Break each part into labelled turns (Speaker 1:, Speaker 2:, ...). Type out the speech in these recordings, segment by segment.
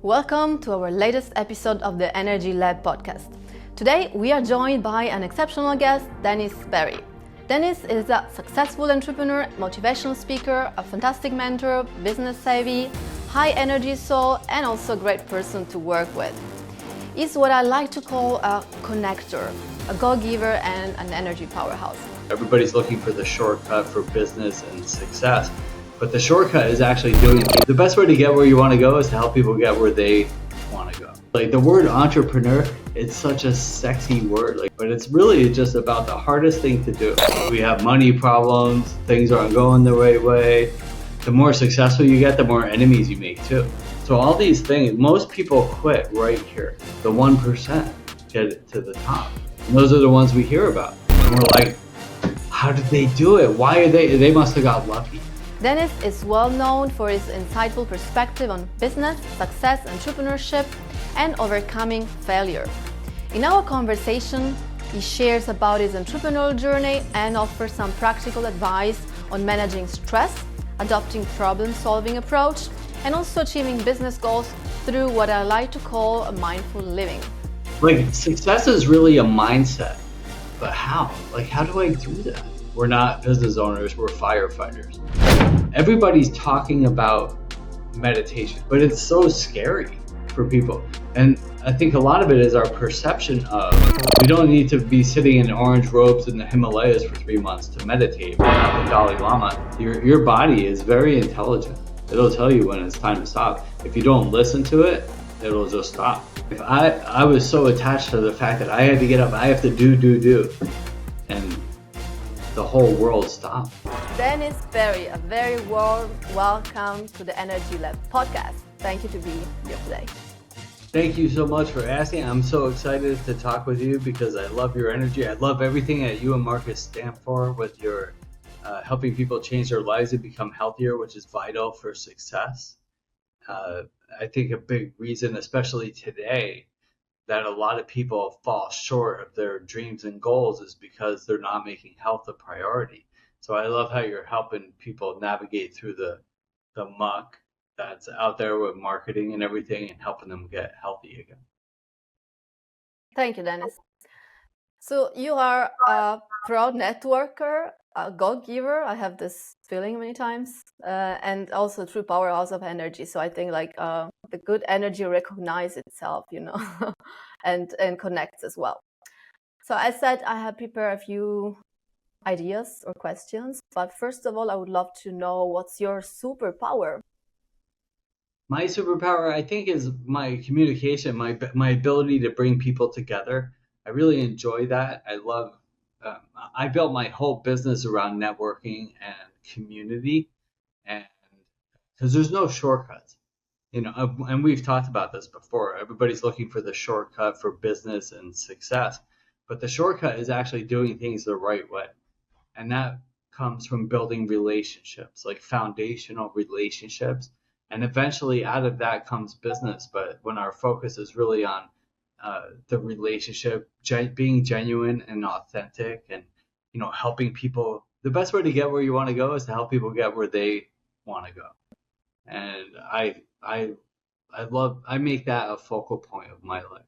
Speaker 1: Welcome to our latest episode of the Energy Lab podcast. Today we are joined by an exceptional guest, Dennis Berry. Dennis is a successful entrepreneur, motivational speaker, a fantastic mentor, business savvy, high energy soul, and also a great person to work with. He's what I like to call a connector, a go-giver, and an energy powerhouse.
Speaker 2: Everybody's looking for the shortcut for business and success, but the shortcut is actually doing it. The best way to get where you want to go is to help people get where they want to go. Like the word entrepreneur, it's such a sexy word, but it's really just about the hardest thing to do. We have money problems, things aren't going the right way. The more successful you get, the more enemies you make too. So all these things, most people quit right here. The 1% get it to the top. And those are the ones we hear about. And we're like, how did they do it? Why are they must have got lucky.
Speaker 1: Dennis is well known for his insightful perspective on business, success, entrepreneurship, and overcoming failure. In our conversation, he shares about his entrepreneurial journey and offers some practical advice on managing stress, adopting problem-solving approach, and also achieving business goals through what I like to call a mindful living.
Speaker 2: Success is really a mindset, but how? How do I do that? We're not business owners, we're firefighters. Everybody's talking about meditation, but it's so scary for people. And I think a lot of it is our perception of we don't need to be sitting in orange robes in the Himalayas for 3 months to meditate. We're not the Dalai Lama. Your body is very intelligent. It'll tell you when it's time to stop. If you don't listen to it, it'll just stop. If I was so attached to the fact that I had to get up, I have to do, and the whole world stopped.
Speaker 1: Dennis Berry, a very warm welcome to the Energy Lab podcast. Thank you to be here today.
Speaker 2: Thank you so much for asking. I'm so excited to talk with you because I love your energy. I love everything that you and Marcus stand for with your helping people change their lives and become healthier, which is vital for success. I think a big reason, especially today, that a lot of people fall short of their dreams and goals is because they're not making health a priority. So I love how you're helping people navigate through the muck that's out there with marketing and everything and helping them get healthy again.
Speaker 1: Thank you, Dennis. So you are a proud networker, a go-giver. I have this feeling many times, and also true powerhouse of energy. So I think the good energy recognizes itself, and connects as well. So I said I have prepared a few ideas or questions, but first of all, I would love to know what's your superpower.
Speaker 2: My superpower, I think, is my communication, my ability to bring people together. I really enjoy that. I love. I built my whole business around networking and community, and because there's no shortcuts, and we've talked about this before. Everybody's looking for the shortcut for business and success, but the shortcut is actually doing things the right way, and that comes from building relationships, like foundational relationships, and eventually out of that comes business. But when our focus is really on the relationship, being genuine and authentic, and helping people. The best way to get where you want to go is to help people get where they want to go. And I make that a focal point of my life.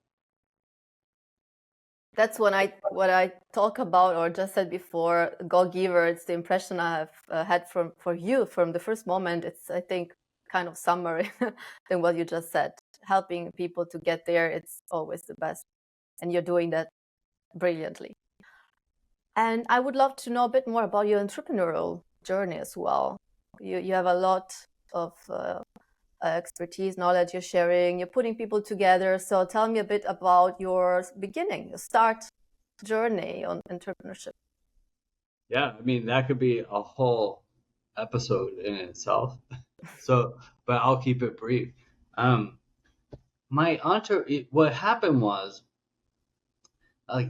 Speaker 1: That's what I talk about, or just said before, go-giver. It's the impression I have had for you from the first moment. It's, I think, kind of summary than what you just said. Helping people to get there, it's always the best, and you're doing that brilliantly. And I would love to know a bit more about your entrepreneurial journey as well. You have a lot of expertise, knowledge you're sharing. You're putting people together. So tell me a bit about your beginning, your start journey on entrepreneurship.
Speaker 2: Yeah, I mean, that could be a whole episode in itself. But I'll keep it brief. What happened was,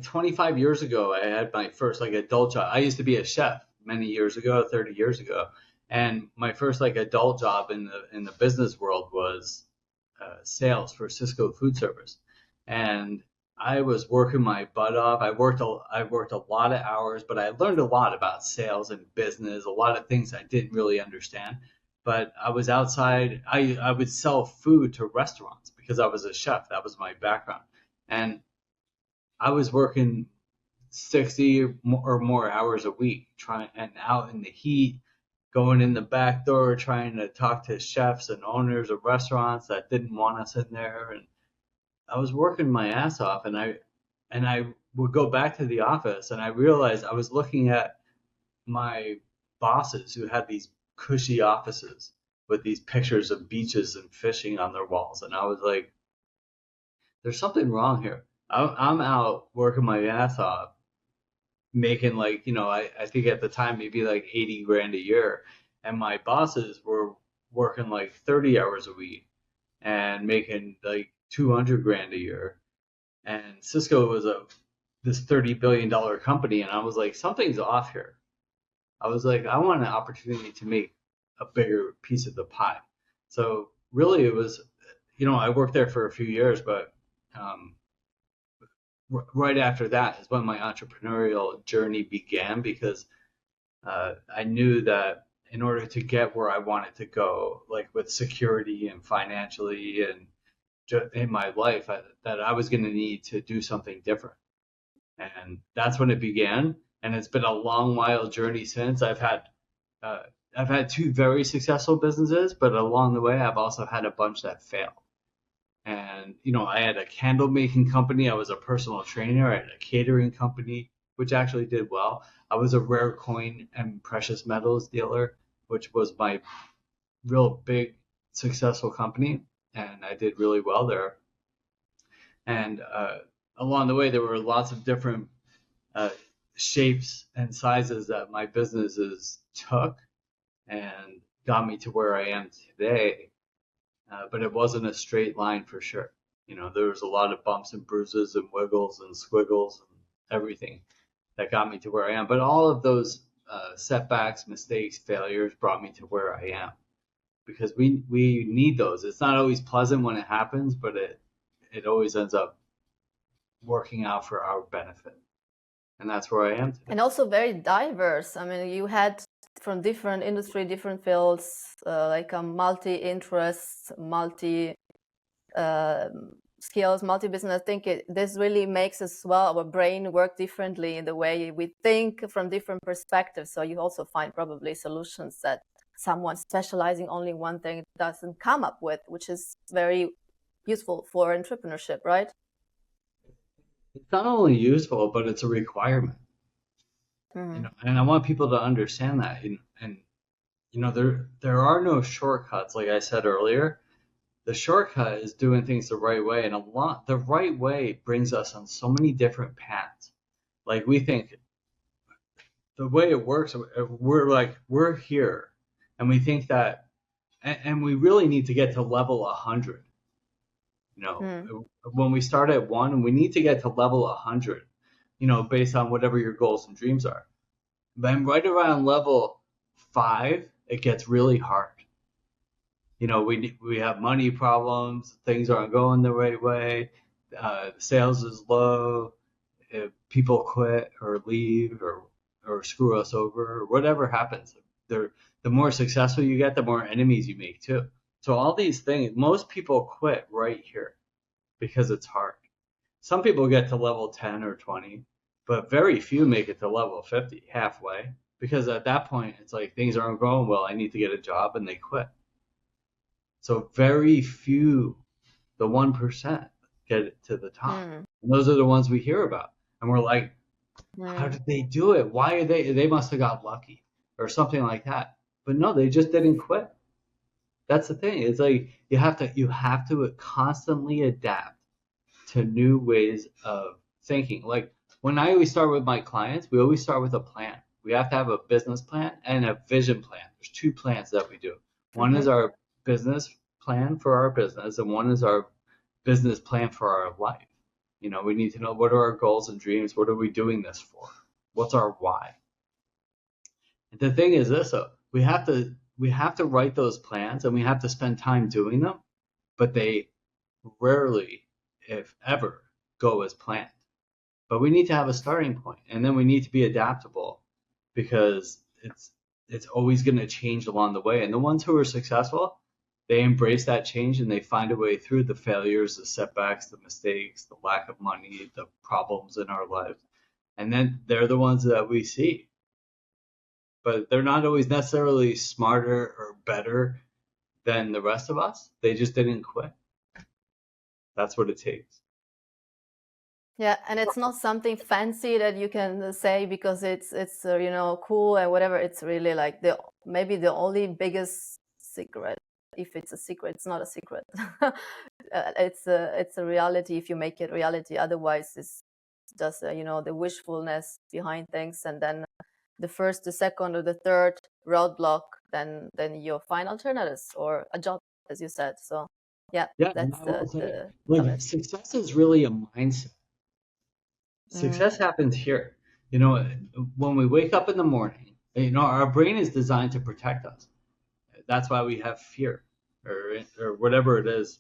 Speaker 2: 25 years ago, I had my first adult job. I used to be a chef many years ago, 30 years ago, and my first adult job in the business world was sales for Cisco food service, and I was working my butt off. I worked a lot of hours, but I learned a lot about sales and business, a lot of things I didn't really understand. But I was outside. I would sell food to restaurants because I was a chef. That was my background. And I was working 60 or more hours a week trying and out in the heat, going in the back door, trying to talk to chefs and owners of restaurants that didn't want us in there. And I was working my ass off, and I would go back to the office, and I realized I was looking at my bosses who had these cushy offices with these pictures of beaches and fishing on their walls, and I was like, there's something wrong here. I'm out working my ass off, making like, I think at the time maybe like 80 grand a year, and my bosses were working like 30 hours a week and making like 200 grand a year. And Cisco was this $30 billion company, and I was like, something's off here. I was like, I want an opportunity to make a bigger piece of the pie. So really, it was, I worked there for a few years, but um, right after that is when my entrepreneurial journey began, because I knew that in order to get where I wanted to go, like with security and financially and in my life, that I was going to need to do something different. And that's when it began. And it's been a long, wild journey since. I've had two very successful businesses, but along the way, I've also had a bunch that failed. And I had a candle making company. I was a personal trainer. I had a catering company, which actually did well. I was a rare coin and precious metals dealer, which was my real big successful company, and I did really well there. And along the way, there were lots of different uh, shapes and sizes that my businesses took and got me to where I am today. But it wasn't a straight line for sure. There was a lot of bumps and bruises and wiggles and squiggles and everything that got me to where I am. But all of those setbacks, mistakes, failures brought me to where I am, because we need those. It's not always pleasant when it happens, but it always ends up working out for our benefit. And that's where I am today.
Speaker 1: And also very diverse. I mean, you had from different industry, different fields, like a multi-interest, multi skills, multi-business. I think this really makes as well our brain work differently in the way we think from different perspectives. So you also find probably solutions that someone specializing only in one thing doesn't come up with, which is very useful for entrepreneurship, right?
Speaker 2: It's not only useful, but it's a requirement.
Speaker 1: Mm-hmm.
Speaker 2: And I want people to understand that. And there are no shortcuts, like I said earlier. The shortcut is doing things the right way, and the right way brings us on so many different paths. Like, we think the way it works, we're here, and we think that, and we really need to get to level 100. When we start at 1, we need to get to level 100, based on whatever your goals and dreams are. Then right around level 5, it gets really hard. We have money problems, things aren't going the right way, sales is low, if people quit or leave or screw us over, or whatever happens. The more successful you get, the more enemies you make too. So all these things, most people quit right here because it's hard. Some people get to level 10 or 20, but very few make it to level 50, halfway, because at that point, it's like, things aren't going well, I need to get a job, and they quit. So very few, the 1%, get it to the top. And those are the ones we hear about. And we're like, how did they do it? Why are they must have got lucky or something like that. But no, they just didn't quit. That's the thing. It's like you have to constantly adapt to new ways of thinking. Like, when I always start with my clients, we always start with a plan. We have to have a business plan and a vision plan. There's 2 plans that we do. One is our business plan for our business, and one is our business plan for our life. We need to know, what are our goals and dreams? What are we doing this for? What's our why? And the thing is this, though, we have to write those plans, and we have to spend time doing them, but they rarely, if ever, go as planned. But we need to have a starting point, and then we need to be adaptable, because it's always going to change along the way. And the ones who are successful, They embrace that change and they find a way through the failures, the setbacks, the mistakes, the lack of money, the problems in our lives. And then they're the ones that we see. But they're not always necessarily smarter or better than the rest of us. They just didn't quit. That's what it takes.
Speaker 1: Yeah, and it's not something fancy that you can say because it's you know, cool and whatever. It's really like the maybe the only biggest secret. If it's a secret, it's not a secret. It's a reality if you make it reality. Otherwise, it's just you know, the wishfulness behind things, and then the first, the second, or the third roadblock, then you'll find alternatives or a job, as you said. So yeah,
Speaker 2: Yeah, and
Speaker 1: that's
Speaker 2: I will say,
Speaker 1: the of
Speaker 2: like,
Speaker 1: it.
Speaker 2: success is really a mindset.
Speaker 1: Mm.
Speaker 2: Success happens here. You know, when we wake up in the morning, you know, our brain is designed to protect us. That's why we have fear or whatever it is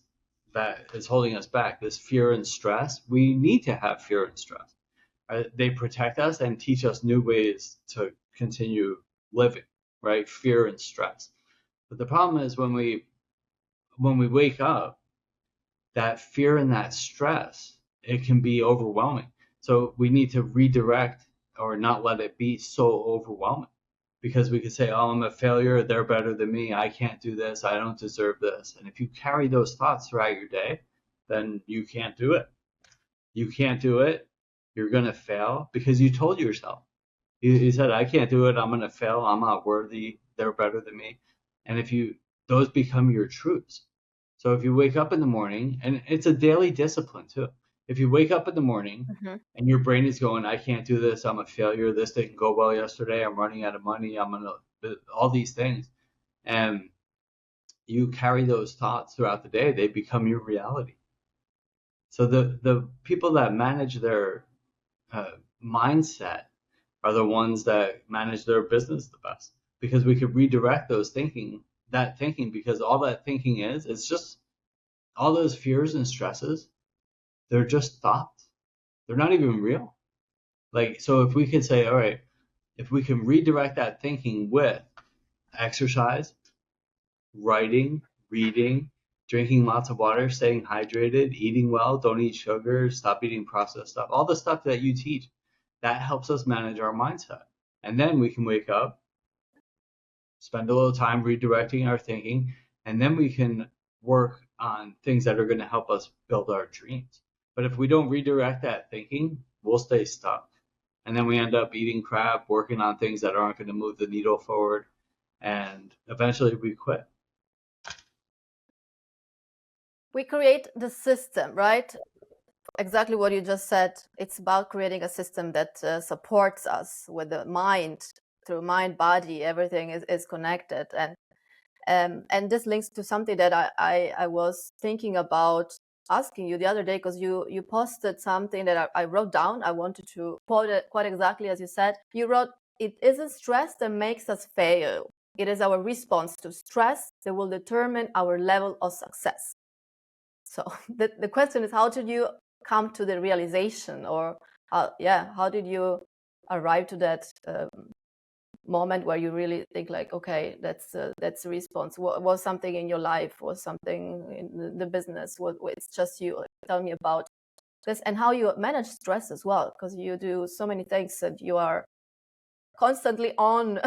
Speaker 2: that is holding us back. This fear and stress. We need to have fear and stress. They protect us and teach us new ways to continue living, right? Fear and stress. But the problem is when we wake up, that fear and that stress, it can be overwhelming. So we need to redirect or not let it be so overwhelming because we could say, oh, I'm a failure. They're better than me. I can't do this. I don't deserve this. And if you carry those thoughts throughout your day, then you can't do it. You can't do it. You're going to fail because you told yourself. You said, I can't do it. I'm going to fail. I'm not worthy. They're better than me. And if you, those become your truths. So if you wake up in the morning, and it's a daily discipline too. If you wake up in the morning
Speaker 1: Mhm.
Speaker 2: and your brain is going, I can't do this. I'm a failure. This didn't go well yesterday. I'm running out of money. I'm going to, all these things. And you carry those thoughts throughout the day, they become your reality. So the people that manage their uh, mindset are the ones that manage their business the best because we could redirect that thinking because all that thinking is it's just all those fears and stresses, they're just thoughts. They're not even real. Like, so if we could say, all right, if we can redirect that thinking with exercise, writing, reading, drinking lots of water, staying hydrated, eating well, don't eat sugar, stop eating processed stuff, all the stuff that you teach, that helps us manage our mindset. And then we can wake up, spend a little time redirecting our thinking, and then we can work on things that are going to help us build our dreams. But if we don't redirect that thinking, we'll stay stuck. And then we end up eating crap, working on things that aren't going to move the needle forward, and eventually we quit.
Speaker 1: We create the system, right? Exactly what you just said. It's about creating a system that supports us with the mind, through mind, body, everything is connected. And this links to something that I was thinking about asking you the other day, because you posted something that I wrote down. I wanted to quote it quite exactly as you said. You wrote, "It isn't stress that makes us fail. It is our response to stress that will determine our level of success." So the question is, how did you come to the realization, or how did you arrive to that moment where you really think like, okay, that's the response? Was something in your life, was something in the business? It's just you? Tell me about this and how you manage stress as well, because you do so many things and you are constantly on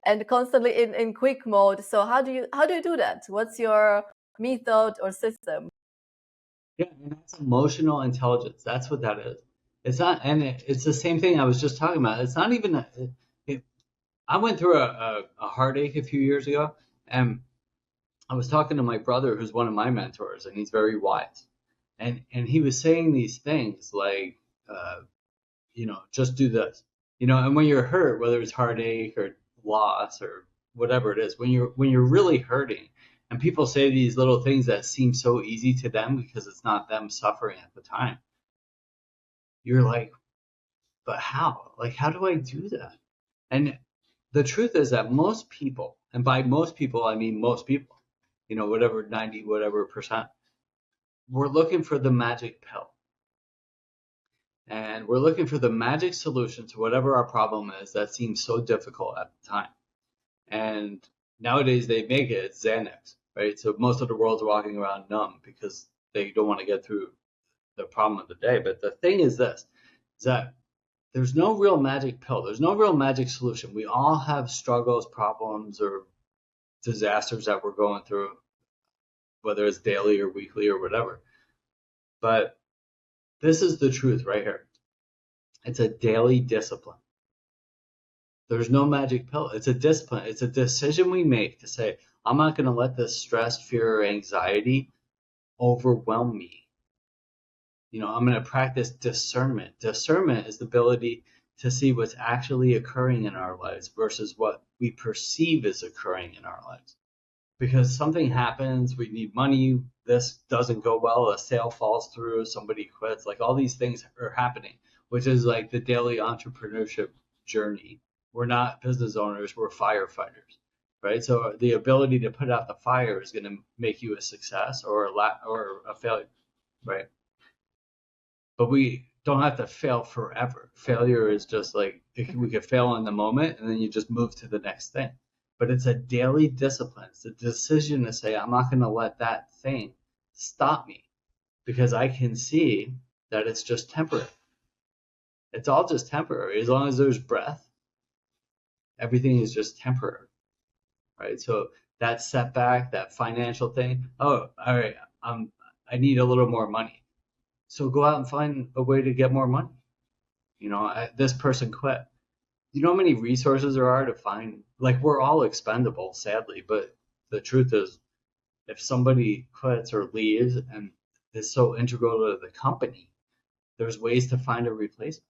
Speaker 1: and constantly in quick mode. So how do you do that? What's your method or system?
Speaker 2: Yeah, and that's emotional intelligence. That's what that is. It's not, and it's the same thing I was just talking about. It's not even. It, I went through a heartache a few years ago, and I was talking to my brother, who's one of my mentors, and he's very wise, and he was saying these things like, uh, just do this, and when you're hurt, whether it's heartache or loss or whatever it is, when you're really hurting, and people say these little things that seem so easy to them because it's not them suffering at the time, you're like, but how? Like, how do I do that? And the truth is that most people, and by most people I mean most people, whatever 90 whatever percent, we're looking for the magic pill. And we're looking for the magic solution to whatever our problem is that seems so difficult at the time. And nowadays they make it Xanax. right? So most of the world's walking around numb because they don't want to get through the problem of the day. But the thing is this, is that there's no real magic pill. There's no real magic solution. We all have struggles, problems, or disasters that we're going through, whether it's daily or weekly or whatever. But this is the truth right here. It's a daily discipline. There's no magic pill. It's a discipline. It's a decision we make to say, I'm not going to let this stress, fear, or anxiety overwhelm me. I'm going to practice discernment. Discernment is the ability to see what's actually occurring in our lives versus what we perceive is occurring in our lives. Because something happens, we need money, this doesn't go well, a sale falls through, somebody quits, like all these things are happening, which is like the daily entrepreneurship journey. We're not business owners, we're firefighters, right? So the ability to put out the fire is going to make you a success or a failure, right? But we don't have to fail forever. Failure is just like we could fail in the moment and then you just move to the next thing. But it's a daily discipline. It's a decision to say, I'm not going to let that thing stop me because I can see that it's just temporary. It's all just temporary. As long as there's breath, everything is just temporary, right? So that setback, that financial thing, oh, all right, I need a little more money. So go out and find a way to get more money. This person quit. You know how many resources there are to find? Like, we're all expendable, sadly, but the truth is, if somebody quits or leaves and is so integral to the company, there's ways to find a replacement.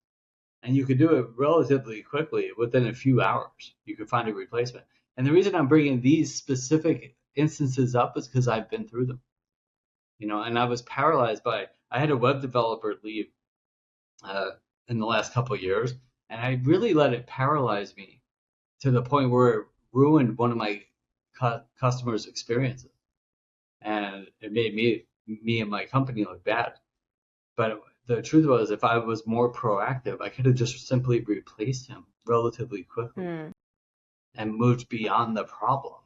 Speaker 2: And you could do it relatively quickly. Within a few hours, you could find a replacement. And the reason I'm bringing these specific instances up is because I've been through them. And I was paralyzed by, I had a web developer leave in the last couple of years, and I really let it paralyze me to the point where it ruined one of my customers' experiences, and it made me and my company look bad. But the truth was, if I was more proactive, I could have just simply replaced him relatively quickly and moved beyond the problem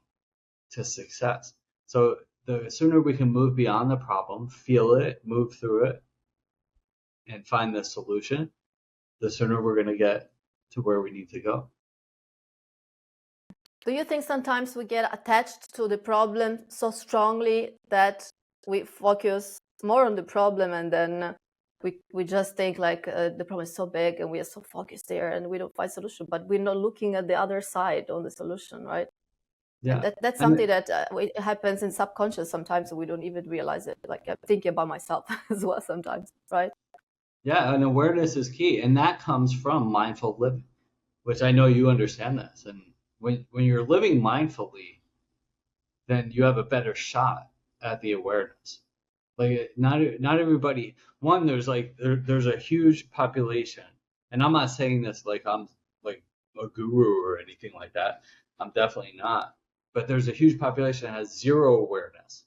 Speaker 2: to success. So the sooner we can move beyond the problem, feel it, move through it, and find the solution, the sooner we're going to get to where we need to go.
Speaker 1: Do you think sometimes we get attached to the problem so strongly that we focus more on the problem, and then we just think like the problem is so big and we are so focused there and we don't find solution, but we're not looking at the other side on the solution, right?
Speaker 2: Yeah.
Speaker 1: And that's something that it happens in subconscious sometimes, and we don't even realize it. Like, I'm thinking about myself as well sometimes, right?
Speaker 2: Yeah, and awareness is key, and that comes from mindful living, which I know you understand this. And when you're living mindfully, then you have a better shot at the awareness. Like, not everybody. One, there's a huge population, and I'm not saying this like I'm like a guru or anything like that. I'm definitely not. But there's a huge population that has zero awareness,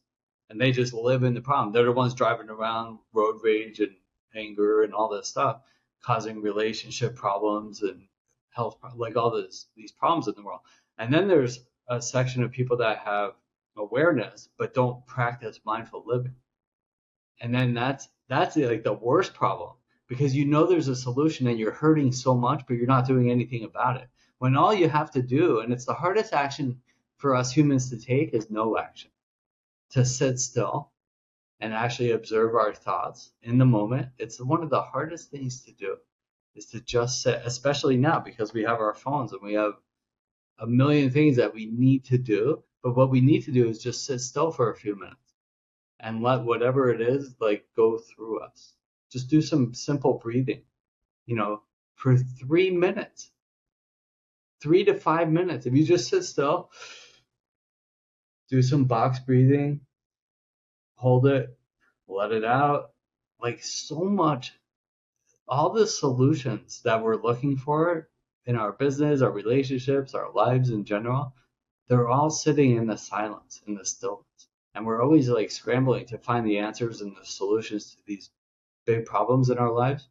Speaker 2: and they just live in the problem. They're the ones driving around, road rage and anger and all this stuff, causing relationship problems and health, like all these problems in the world. And then there's a section of people that have awareness but don't practice mindful living. And then that's like the worst problem, because there's a solution and you're hurting so much, but you're not doing anything about it. When all you have to do, and it's the hardest action for us humans to take, is no action. To sit still and actually observe our thoughts in the moment. It's one of the hardest things to do, is to just sit, especially now because we have our phones and we have a million things that we need to do. But what we need to do is just sit still for a few minutes and let whatever it is like go through us. Just do some simple breathing, for 3 minutes, 3 to 5 minutes. If you just sit still, do some box breathing, hold it, let it out. Like, so much, all the solutions that we're looking for in our business, our relationships, our lives in general, they're all sitting in the silence, in the stillness. And we're always like scrambling to find the answers and the solutions to these big problems in our lives.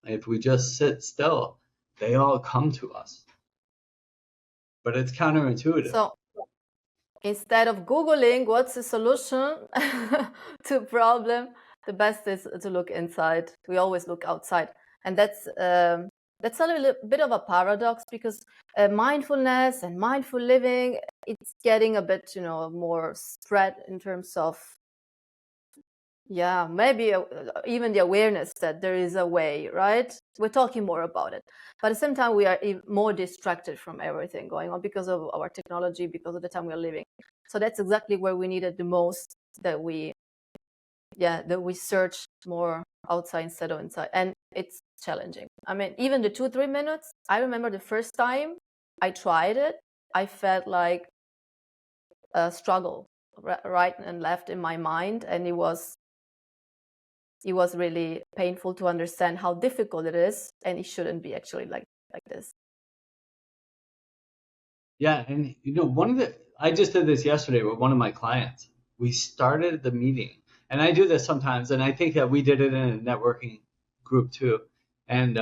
Speaker 2: If we just sit still, they all come to us. But it's counterintuitive.
Speaker 1: instead of Googling what's the solution to a problem, the best is to look inside. We always look outside. And that's a little bit of a paradox, because mindfulness and mindful living, it's getting a bit, more spread in terms of, maybe even the awareness that there is a way, right? We're talking more about it. But at the same time, we are more distracted from everything going on because of our technology, because of the time we're living. So that's exactly where we needed the most, that we search more outside instead of inside. And it's challenging. I mean, even the 2-3 minutes, I remember the first time I tried it, I felt like a struggle right and left in my mind. And it was really painful to understand how difficult it is, and it shouldn't be actually like this.
Speaker 2: Yeah, and I just did this yesterday with one of my clients. We started the meeting, and I do this sometimes, and I think that we did it in a networking group too. And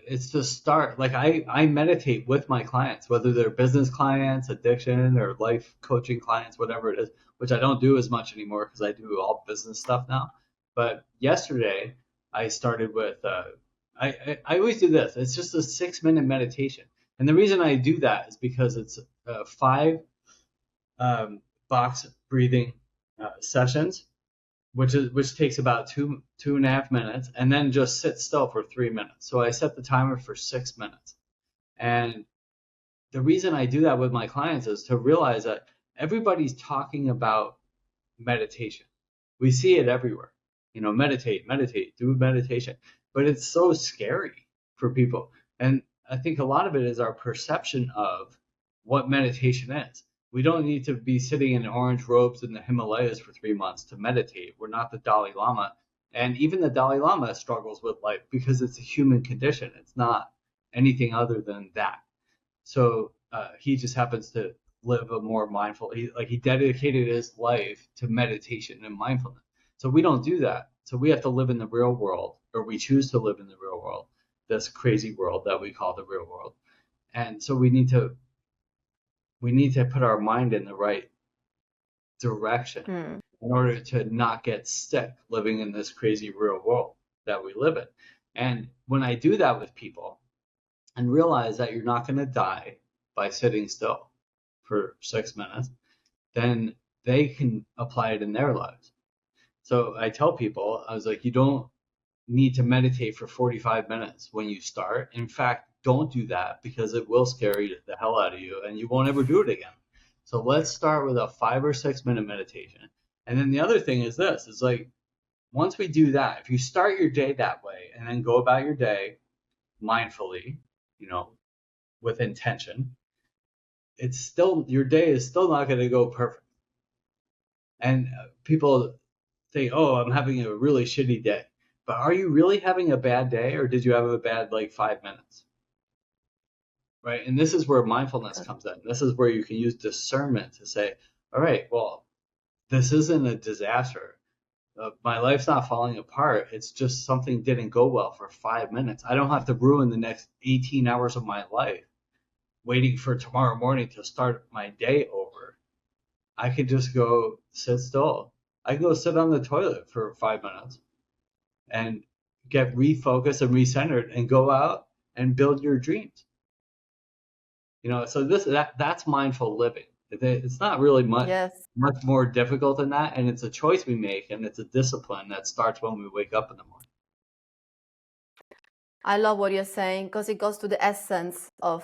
Speaker 2: it's to start, like I meditate with my clients, whether they're business clients, addiction, or life coaching clients, whatever it is, which I don't do as much anymore because I do all business stuff now. But yesterday I started with I always do this. It's just a 6-minute meditation, and the reason I do that is because it's 5 box breathing sessions, which takes about 2.5 minutes, and then just sit still for 3 minutes. So I set the timer for 6 minutes. And the reason I do that with my clients is to realize that everybody's talking about meditation. We see it everywhere. Meditate, do meditation. But it's so scary for people. And I think a lot of it is our perception of what meditation is. We don't need to be sitting in orange robes in the Himalayas for 3 months to meditate. We're not the Dalai Lama. And even the Dalai Lama struggles with life because it's a human condition. It's not anything other than that. So he just happens to live a more mindful, he dedicated his life to meditation and mindfulness. So we don't do that. So we have to live in the real world, or we choose to live in the real world, this crazy world that we call the real world. And so we need to put our mind in the right direction in order to not get sick living in this crazy real world that we live in. And when I do that with people and realize that you're not going to die by sitting still for 6 minutes, then they can apply it in their lives. So I tell people, I was like, you don't need to meditate for 45 minutes when you start. In fact, don't do that, because it will scare the hell out of you and you won't ever do it again. So let's start with a 5 or 6 minute meditation. And then the other thing is this, is like, once we do that, if you start your day that way and then go about your day mindfully, with intention, it's still, your day is still not going to go perfect. And people think, oh, I'm having a really shitty day. But are you really having a bad day, or did you have a bad 5 minutes? Right? And this is where mindfulness comes in. This is where you can use discernment to say, all right, well, this isn't a disaster. My life's not falling apart. It's just something didn't go well for 5 minutes. I don't have to ruin the next 18 hours of my life waiting for tomorrow morning to start my day over. I could just go sit still. I can go sit on the toilet for 5 minutes and get refocused and recentered and go out and build your dreams. So that's mindful living. It's not really much more difficult than that, and it's a choice we make, and it's a discipline that starts when we wake up in the morning.
Speaker 1: I love what you're saying, because it goes to the essence of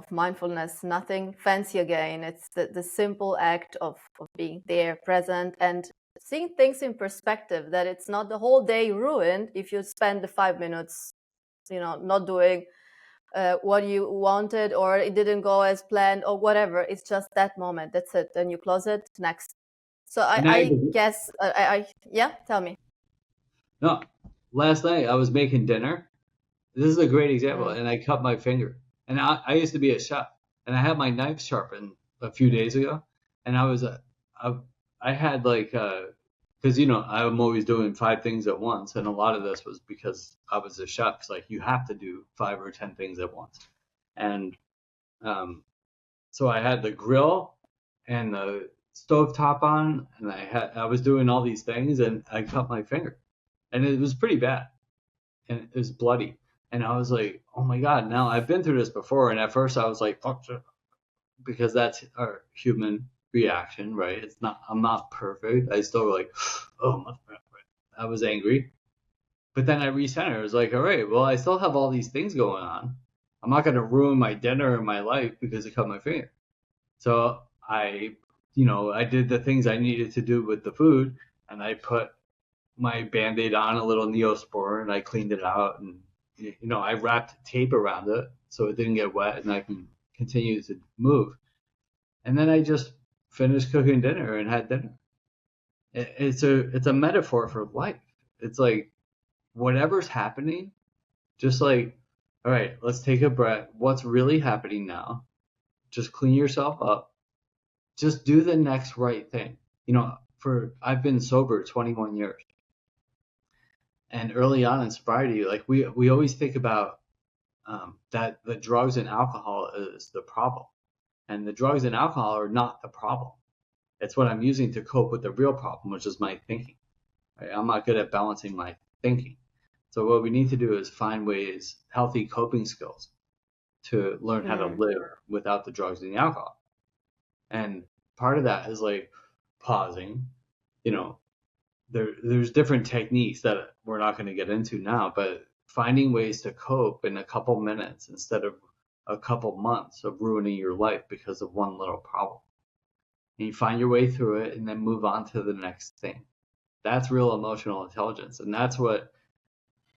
Speaker 1: mindfulness. Nothing fancy again. It's the simple act of being there, present, and seeing things in perspective, that it's not the whole day ruined if you spend the 5 minutes, not doing what you wanted, or it didn't go as planned, or whatever. It's just that moment. That's it. Then you close it. Next. So I guess, tell me.
Speaker 2: No, last night I was making dinner. This is a great example, and I cut my finger. And I used to be a chef, and I had my knife sharpened a few days ago, and I had because I'm always doing 5 things at once, and a lot of this was because I was a chef. It's like you have to do 5 or 10 things at once, and So I had the grill and the stove top on, and I was doing all these things, and I cut my finger, and it was pretty bad, and it was bloody. And I was like, oh my God, now I've been through this before. And at first I was like, fuck, because that's our human reaction, right? It's not, I'm not perfect. I still like, oh my God. I was angry. But then I recentered. I was like, all right, well, I still have all these things going on. I'm not going to ruin my dinner and my life because I cut my finger. So I did the things I needed to do with the food, and I put my Band-Aid on, a little Neosporin, and I cleaned it out, and I wrapped tape around it so it didn't get wet, and I can continue to move. And then I just finished cooking dinner and had dinner. It's a metaphor for life. It's like whatever's happening, just like, all right, let's take a breath. What's really happening now? Just clean yourself up. Just do the next right thing. For I've been sober 21 years. And early on in sobriety, like we always think about that the drugs and alcohol is the problem. And the drugs and alcohol are not the problem. It's what I'm using to cope with the real problem, which is my thinking. Right? I'm not good at balancing my thinking. So what we need to do is find ways, healthy coping skills, to learn how to
Speaker 1: Mm.
Speaker 2: live without the drugs and the alcohol. And part of that is like pausing. You know, there's different techniques that we're not going to get into now, but finding ways to cope in a couple minutes instead of a couple months of ruining your life because of one little problem. And you find your way through it and then move on to the next thing. That's real emotional intelligence. And that's what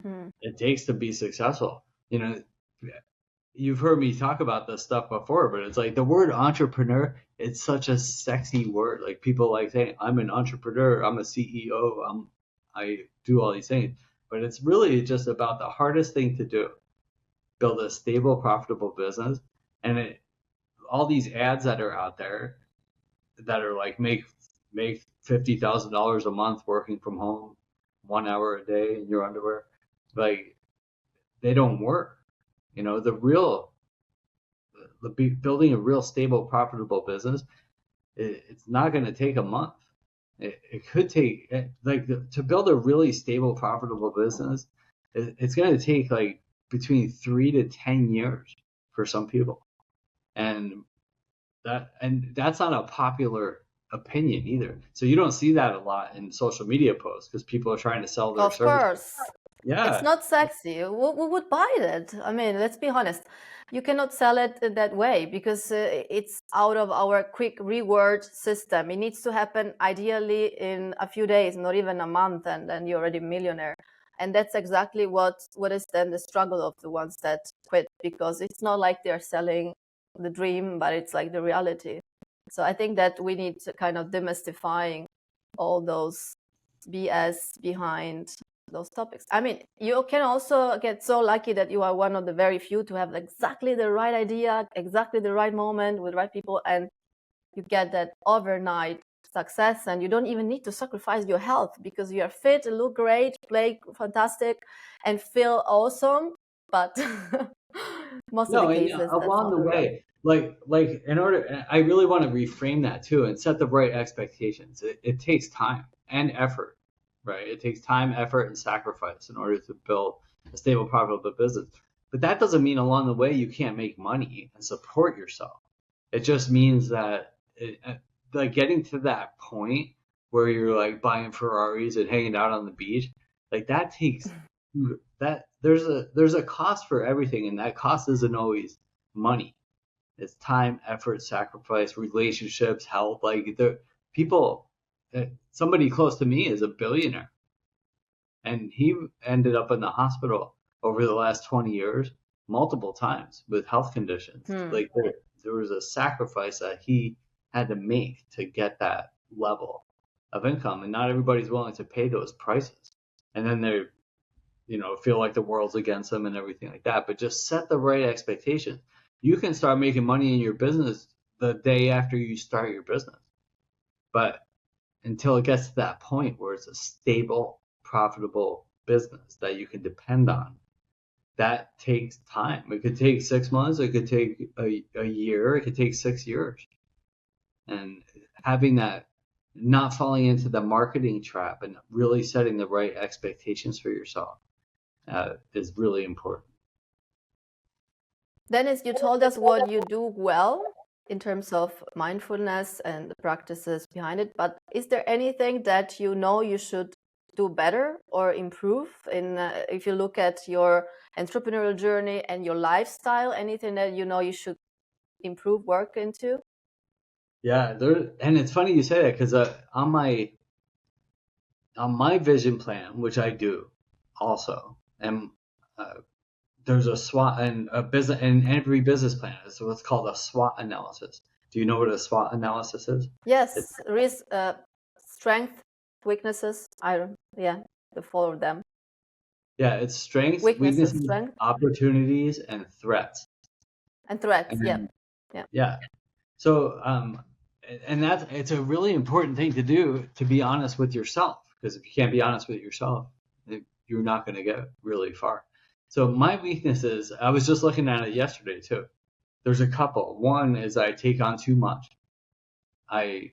Speaker 1: Mm.
Speaker 2: it takes to be successful. You've heard me talk about this stuff before, but it's like the word entrepreneur, it's such a sexy word. Like people like saying, I'm an entrepreneur, I'm a CEO, I do all these things. But it's really just about the hardest thing to do, build a stable, profitable business. And all these ads that are out there that are like make $50,000 a month working from home, 1 hour a day in your underwear, like they don't work. The real building a real stable, profitable business, it's not going to take a month. It could take to build a really stable, profitable business. It's going to take like between 3 to 10 years for some people, and that's not a popular opinion either. So you don't see that a lot in social media posts because people are trying to sell their
Speaker 1: Of
Speaker 2: services.
Speaker 1: course. It's
Speaker 2: Yeah,
Speaker 1: not sexy. Who would buy it? I mean, let's be honest. You cannot sell it that way because it's out of our quick reward system. It needs to happen ideally in a few days, not even a month, and then you're already a millionaire. And that's exactly what is then the struggle of the ones that quit, because it's not like they're selling the dream, but it's like the reality. So I think that we need to kind of demystifying all those BS behind those topics. I mean, you can also get so lucky that you are one of the very few to have exactly the right idea, exactly the right moment with the right people, and you get that overnight success, and you don't even need to sacrifice your health because you are fit, look great, play fantastic, and feel awesome. But most of the
Speaker 2: no, and
Speaker 1: cases, that's
Speaker 2: along
Speaker 1: not
Speaker 2: the
Speaker 1: the reality.
Speaker 2: way, like in order, I really want to reframe that too and set the right expectations. It takes time and effort, right? It takes time, effort, and sacrifice in order to build a stable, profitable business. But that doesn't mean along the way you can't make money and support yourself. It just means that like getting to that point where you're like buying Ferraris and hanging out on the beach, like that takes that there's a cost for everything, and that cost isn't always money. It's time, effort, sacrifice, relationships, health. Like the people, somebody close to me is a billionaire, and he ended up in the hospital over the last 20 years multiple times with health conditions.
Speaker 1: Hmm.
Speaker 2: Like there was a sacrifice that he had to make to get that level of income, and not everybody's willing to pay those prices. And then they're feel like the world's against them and everything like that. But just set the right expectations. You can start making money in your business the day after you start your business. But until it gets to that point where it's a stable, profitable business that you can depend on, that takes time. It could take 6 months, it could take a year, it could take 6 years. And having that, not falling into the marketing trap and really setting the right expectations for yourself is really important.
Speaker 1: Dennis, you told us what you do well in terms of mindfulness and the practices behind it, but is there anything that you know you should do better or improve in if you look at your entrepreneurial journey and your lifestyle, anything that you know you should improve, work into?
Speaker 2: Yeah, and it's funny you say that because on my vision plan, which I do also, and uh, there's a SWOT and a business and every business plan is what's called a SWOT analysis. Do you know what a SWOT analysis is?
Speaker 1: Yes, risk, strength, weaknesses. I don't. Yeah, the four of them.
Speaker 2: Yeah, it's strengths,
Speaker 1: Weaknesses,
Speaker 2: weaknesses,
Speaker 1: strength,
Speaker 2: opportunities, and threats.
Speaker 1: and threats. Yeah,
Speaker 2: And
Speaker 1: yeah.
Speaker 2: yeah, so and it's a really important thing to do, to be honest with yourself, because if you can't be honest with yourself, you're not going to get really far. So my weaknesses, I was just looking at it yesterday too. There's a couple. One is I take on too much. I'm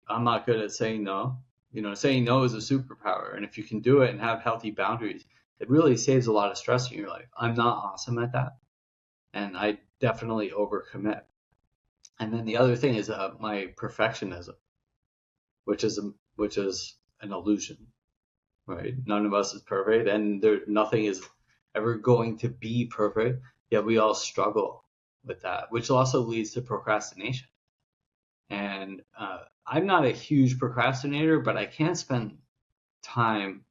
Speaker 2: not good at saying no. You know, saying no is a superpower, and if you can do it and have healthy boundaries, it really saves a lot of stress in your life. I'm not awesome at that, and I definitely overcommit. And then the other thing is my perfectionism, which is which is an illusion, right? None of us is perfect, and nothing is ever going to be perfect. Yet we all struggle with that, which also leads to procrastination. And I'm not a huge procrastinator, but I can spend time.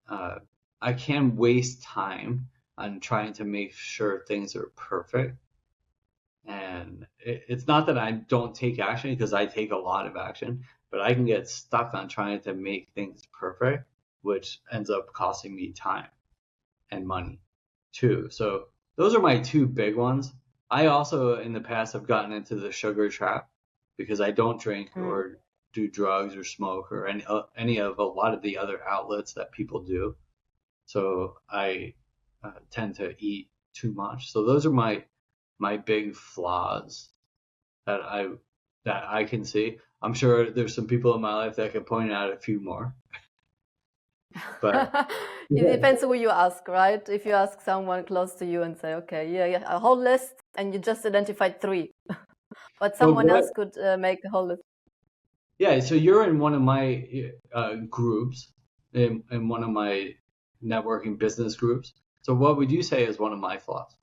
Speaker 2: Uh, I can waste time on trying to make sure things are perfect. And it's not that I don't take action, because I take a lot of action, but I can get stuck on trying to make things perfect, which ends up costing me time and money too. So those are my two big ones. I also in the past have gotten into the sugar trap because I don't drink
Speaker 1: Mm.
Speaker 2: or do drugs or smoke or any of a lot of the other outlets that people do. So I tend to eat too much. So those are my big flaws that I can see. I'm sure there's some people in my life that can point out a few more, but
Speaker 1: It depends who you ask, right? If you ask someone close to you and say, okay, yeah, a whole list, and you just identified three, but
Speaker 2: so
Speaker 1: someone else could make a whole list.
Speaker 2: yeah, so you're in one of my groups, in one of my networking business groups. So what would you say is one of my flaws?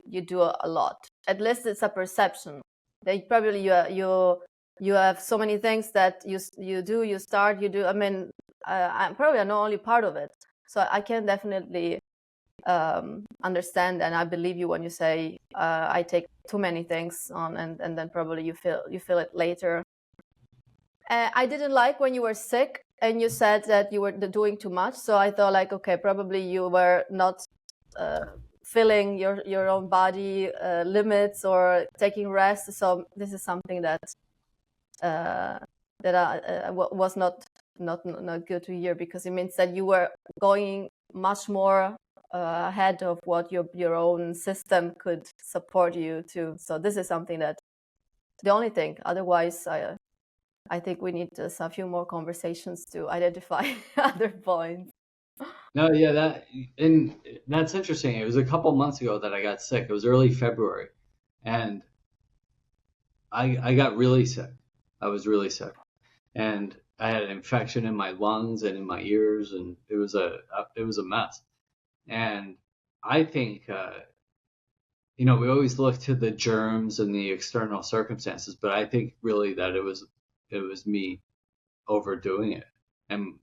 Speaker 1: You do a lot. At least it's a perception. They probably you have so many things that you do, you start, you do. I mean, I'm probably not only part of it, so I can definitely understand, and I believe you when you say I take too many things on, and then probably you feel it later. I didn't like when you were sick and you said that you were doing too much. So I thought like, okay, probably you were not filling your own body limits or taking rest. So this is something that was not good to hear, because it means that you were going much more ahead of what your own system could support you to. So this is something that the only thing. Otherwise, I think we need just a few more conversations to identify other points.
Speaker 2: No, yeah, that's interesting. It was a couple months ago that I got sick. It was early February, and I got really sick. I was really sick, and I had an infection in my lungs and in my ears, and it was a mess. And I think we always look to the germs and the external circumstances, but I think really that it was me overdoing it, and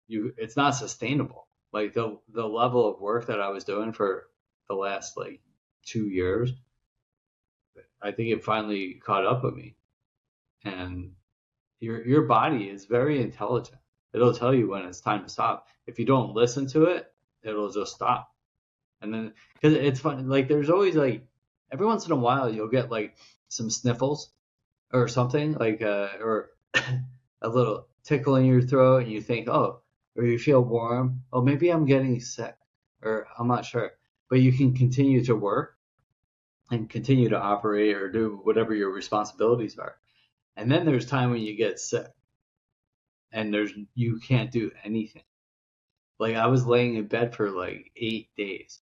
Speaker 2: it's not sustainable. Like the level of work that I was doing for the last like 2 years, I think it finally caught up with me. And your body is very intelligent. It'll tell you when it's time to stop. If you don't listen to it, it'll just stop. And then because it's fun, like there's always like every once in a while you'll get like some sniffles or something like or a little tickle in your throat, and you think, oh, or you feel warm, oh, maybe I'm getting sick. or I'm not sure, but you can continue to work and continue to operate or do whatever your responsibilities are. And then there's time when you get sick and you can't do anything. Like I was laying in bed for like 8 days.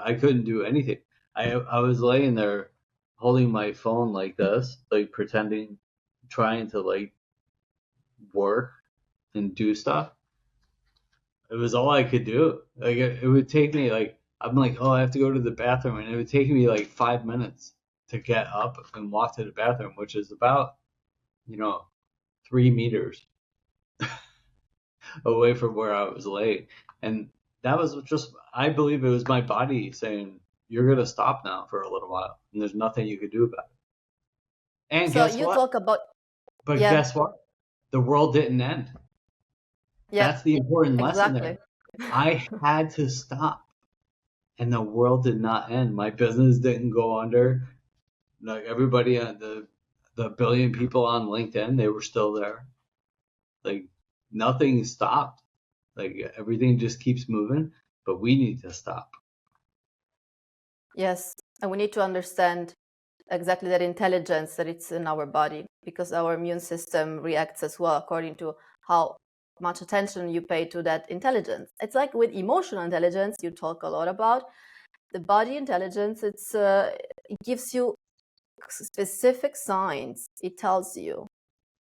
Speaker 2: I couldn't do anything. I was laying there holding my phone like this, like pretending, trying to like work and do stuff. It was all I could do. Like it would take me like I'm like, oh, I have to go to the bathroom, and it would take me like 5 minutes to get up and walk to the bathroom, which is about, you know, 3 meters away from where I was laying. And that was just, I believe it was my body saying, you're going to stop now for a little while. And there's nothing you could do about it. And
Speaker 1: So
Speaker 2: guess
Speaker 1: you
Speaker 2: what?
Speaker 1: talk about,
Speaker 2: But
Speaker 1: yeah,
Speaker 2: guess what? The world didn't end.
Speaker 1: yeah,
Speaker 2: That's the important lesson
Speaker 1: exactly.
Speaker 2: there. I had to stop, and the world did not end. My business didn't go under. Like everybody on the billion people on LinkedIn, they were still there. Like nothing stopped. Like everything just keeps moving, but we need to stop.
Speaker 1: Yes, and we need to understand exactly that intelligence that it's in our body, because our immune system reacts as well according to how much attention you pay to that intelligence. It's like with emotional intelligence, you talk a lot about the body intelligence. It gives you specific signs. It tells you.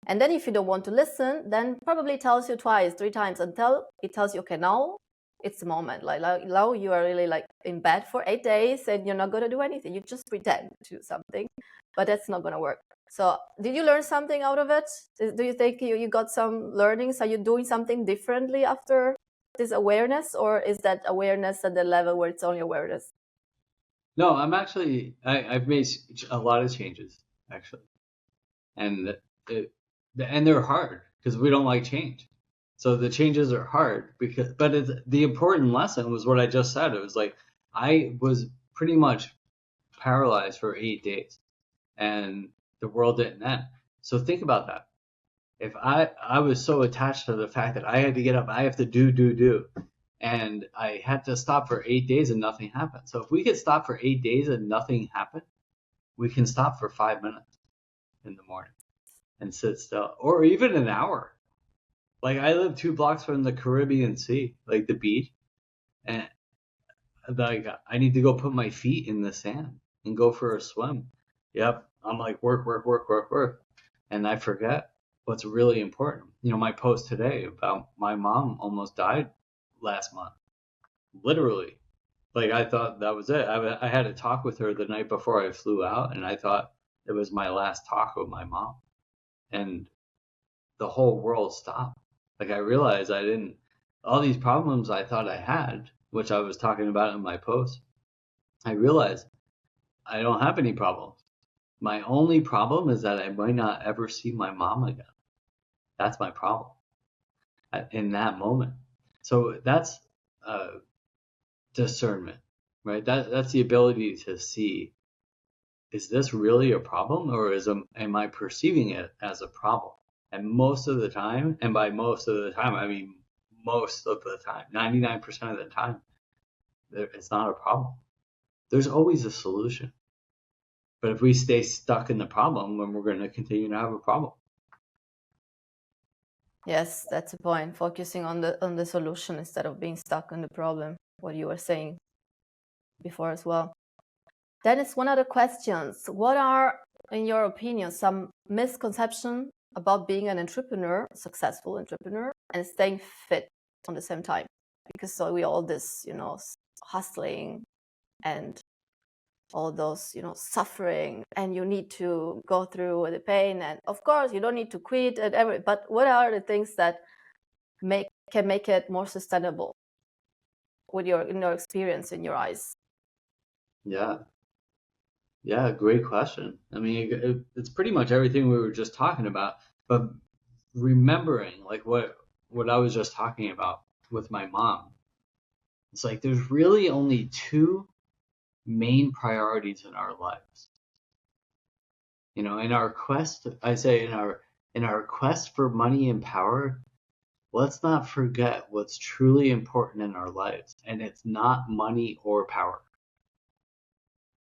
Speaker 1: And then if you don't want to listen, then probably tells you twice, 3 times until it tells you, okay, now it's the moment. Like now you are really like in bed for 8 days and you're not going to do anything. You just pretend to do something, but that's not going to work. So did you learn something out of it? Do you think you got some learnings? Are you doing something differently after this awareness, or is that awareness at the level where it's only awareness?
Speaker 2: No, I've made a lot of changes actually, and and they're hard because we don't like change. So the changes are hard but the important lesson was what I just said. It was like I was pretty much paralyzed for 8 days, and the world didn't end. So think about that. If I was so attached to the fact that I had to get up, I have to do, and I had to stop for 8 days and nothing happened. So if we could stop for 8 days and nothing happened, we can stop for 5 minutes in the morning and sit still, or even an hour. Like I live 2 blocks from the Caribbean Sea, like the beach, and like I need to go put my feet in the sand and go for a swim. Yep, I'm like work, and I forget what's really important. You know, my post today about my mom almost died last month, literally. Like I thought that was it. I had a talk with her the night before I flew out, and I thought it was my last talk with my mom, and the whole world stopped. Like I realized I didn't, all these problems I thought I had, which I was talking about in my post, I realized I don't have any problems. My only problem is that I might not ever see my mom again. That's my problem in that moment. So that's discernment, right? That's the ability to see, is this really a problem, or am I perceiving it as a problem? And most of the time, and by most of the time, I mean most of the time, 99% of the time, it's not a problem. There's always a solution. But if we stay stuck in the problem, then we're going to continue to have a problem.
Speaker 1: Yes, that's the point. Focusing on the solution instead of being stuck on the problem. What you were saying before as well. Dennis, one other questions. What are, in your opinion, some misconceptions about being an entrepreneur, successful entrepreneur, and staying fit on the same time? Because so we all this, hustling and all those, suffering, and you need to go through the pain. And of course, you don't need to quit and everything. But what are the things that can make it more sustainable with in your experience, in your eyes?
Speaker 2: Yeah. Yeah, great question. I mean, it's pretty much everything we were just talking about, but remembering like what I was just talking about with my mom. It's like there's really only two main priorities in our lives. In our quest, I say in our quest for money and power, let's not forget what's truly important in our lives, and it's not money or power.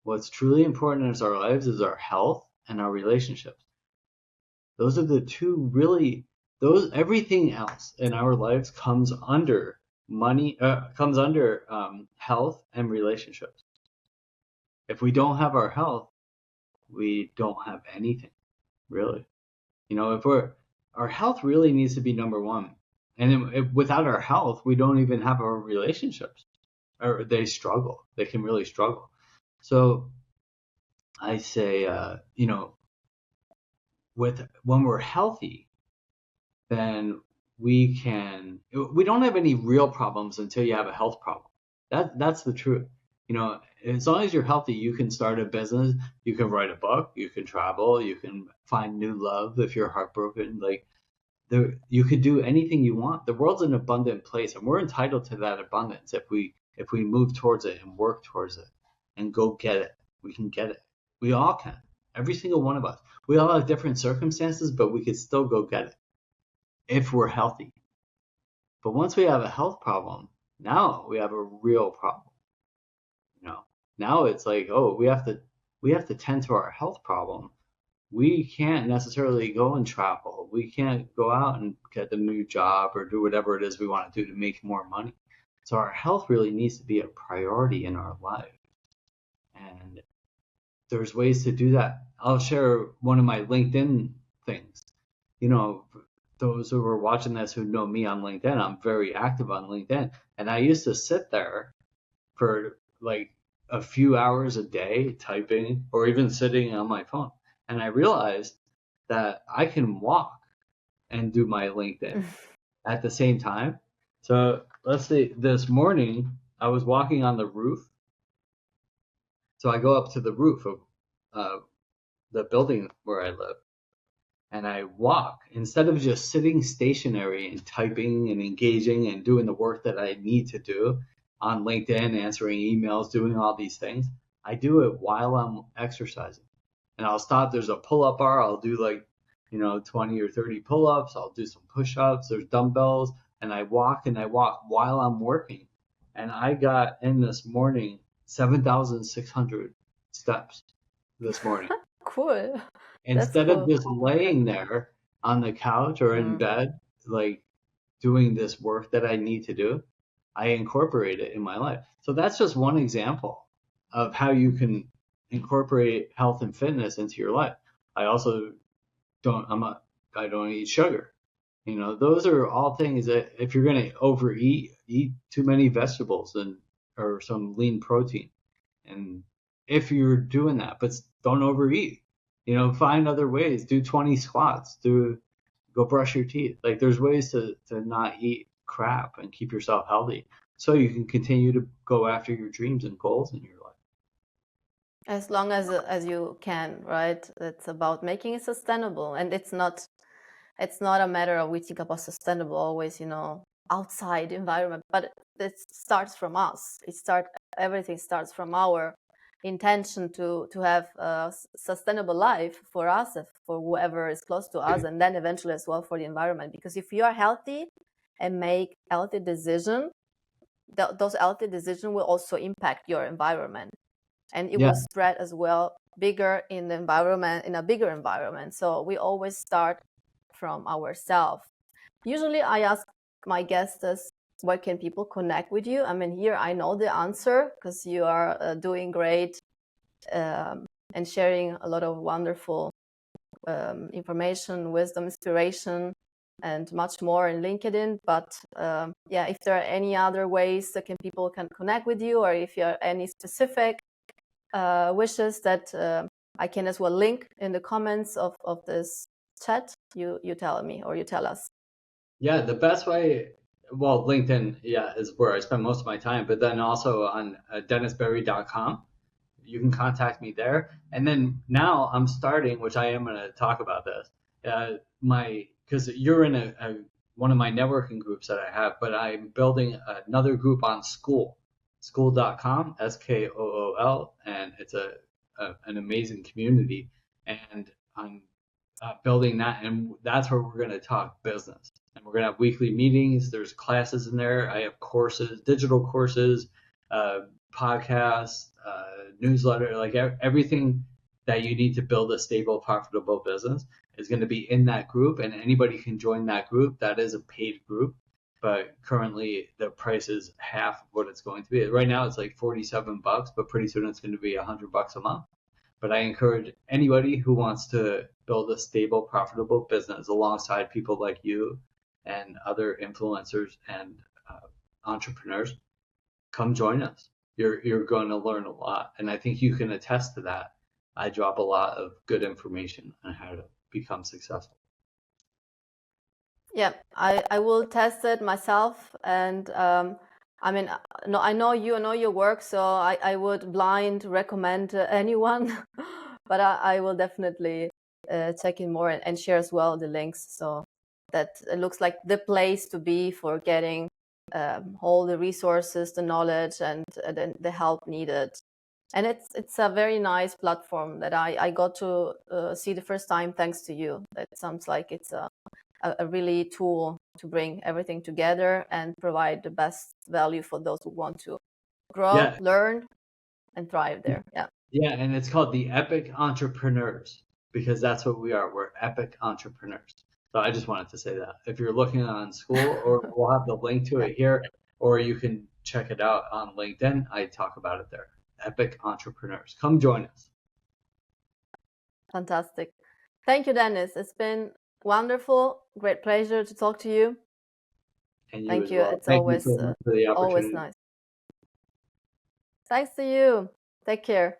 Speaker 2: What's truly important in our lives is our health and our relationships. Those are the two really, those, everything else in our lives comes under money, comes under health and relationships. If we don't have our health, we don't have anything, really. You know, our health really needs to be number one. And without our health, we don't even have our relationships, or they struggle. They can really struggle. So I say, you know, when we're healthy, then we don't have any real problems until you have a health problem. That's the truth. You know, as long as you're healthy, you can start a business, you can write a book, you can travel, you can find new love if you're heartbroken. Like you could do anything you want. The world's an abundant place, and we're entitled to that abundance if we move towards it and work towards it and go get it. We can get it. We all can. Every single one of us. We all have different circumstances, but we could still go get it if we're healthy. But once we have a health problem, now we have a real problem. You know, now it's like, oh, we have to tend to our health problem. We can't necessarily go and travel. We can't go out and get a new job or do whatever it is we want to do to make more money. So our health really needs to be a priority in our life. And there's ways to do that. I'll share one of my LinkedIn things. You know, those who are watching this who know me on LinkedIn, I'm very active on LinkedIn. And I used to sit there for like a few hours a day typing or even sitting on my phone. And I realized that I can walk and do my LinkedIn at the same time. So let's say this morning I was walking on the roof. So I go up to the roof of uh, the building where I live and I walk instead of just sitting stationary and typing and engaging and doing the work that I need to do on LinkedIn, answering emails, doing all these things. I do it while I'm exercising. And I'll stop. There's a pull up bar. I'll do like, you know, 20 or 30 pull ups. I'll do some push ups. There's dumbbells. And I walk while I'm working. And I got in this morning 7,600 steps this morning.
Speaker 1: Cool. That's
Speaker 2: Instead of
Speaker 1: cool.
Speaker 2: just laying there on the couch or in
Speaker 1: Mm.
Speaker 2: bed, like doing this work that I need to do, I incorporate it in my life. So that's just one example of how you can incorporate health and fitness into your life. I also I don't eat sugar. You know, those are all things that if you're going to overeat, eat too many vegetables and or some lean protein. And if you're doing that, but don't overeat. You know, find other ways. Do 20 squats. Go brush your teeth. Like there's ways to not eat crap and keep yourself healthy so you can continue to go after your dreams and goals in your life.
Speaker 1: As long as you can, right? It's about making it sustainable, and it's not a matter of we think about sustainable always, you know, outside environment, but it starts from us. Everything starts from our intention to have a sustainable life for us, for whoever is close to us, and then eventually as well for the environment. Because if you are healthy and make healthy decisions, those healthy decisions will also impact your environment, and it
Speaker 2: Yeah.
Speaker 1: will spread as well bigger in the environment, in a bigger environment. So we always start from ourselves. Usually I ask my guests, where can people connect with you? I mean, here I know the answer because you are doing great and sharing a lot of wonderful information, wisdom, inspiration, and much more in LinkedIn. But yeah, if there are any other ways that people can connect with you, or if you have any specific wishes that I can as well link in the comments of this chat, you tell me, or you tell us.
Speaker 2: Yeah, the best way, well, LinkedIn, yeah, is where I spend most of my time, but then also on dennisberry.com. You can contact me there. And then now I'm starting, which I am going to talk about this, because you're in one of my networking groups that I have, but I'm building another group on school.com, SKOOL, and it's an amazing community. And I'm building that, and that's where we're going to talk business. And we're going to have weekly meetings. There's classes in there. I have courses, digital courses, uh, podcasts, newsletter, like everything that you need to build a stable, profitable business is going to be in that group. And anybody can join that group. That is a paid group, but currently the price is half of what it's going to be. Right now it's like $47, but pretty soon it's going to be $100 a month. But I encourage anybody who wants to build a stable, profitable business alongside people like you and other influencers and entrepreneurs, come join us. You're going to learn a lot, and I think you can attest to that. I drop a lot of good information on how to become successful.
Speaker 1: Yeah, I will test it myself, and I mean, no, I know you, I know your work, so I would blind recommend anyone, but I will definitely check in more and share as well the links, so that it looks like the place to be for getting all the resources, the knowledge, and the help needed. And it's a very nice platform that I got to see the first time thanks to you. That sounds like it's a really tool to bring everything together and provide the best value for those who want to grow,
Speaker 2: Yeah,
Speaker 1: learn, and thrive there. Yeah.
Speaker 2: yeah, and it's called the Epic Entrepreneurs because that's what we are. We're epic entrepreneurs. So I just wanted to say that. If you're looking on school, or we'll have the link to
Speaker 1: Yeah.
Speaker 2: it here, or you can check it out on LinkedIn. I talk about it there. Epic Entrepreneurs. Come join us.
Speaker 1: Fantastic. Thank you, Dennis. It's been wonderful. Great pleasure to talk to you.
Speaker 2: And you
Speaker 1: Thank
Speaker 2: as
Speaker 1: you.
Speaker 2: well.
Speaker 1: It's
Speaker 2: Thank you so much for the
Speaker 1: always
Speaker 2: opportunity.
Speaker 1: nice. Thanks to you. Take care.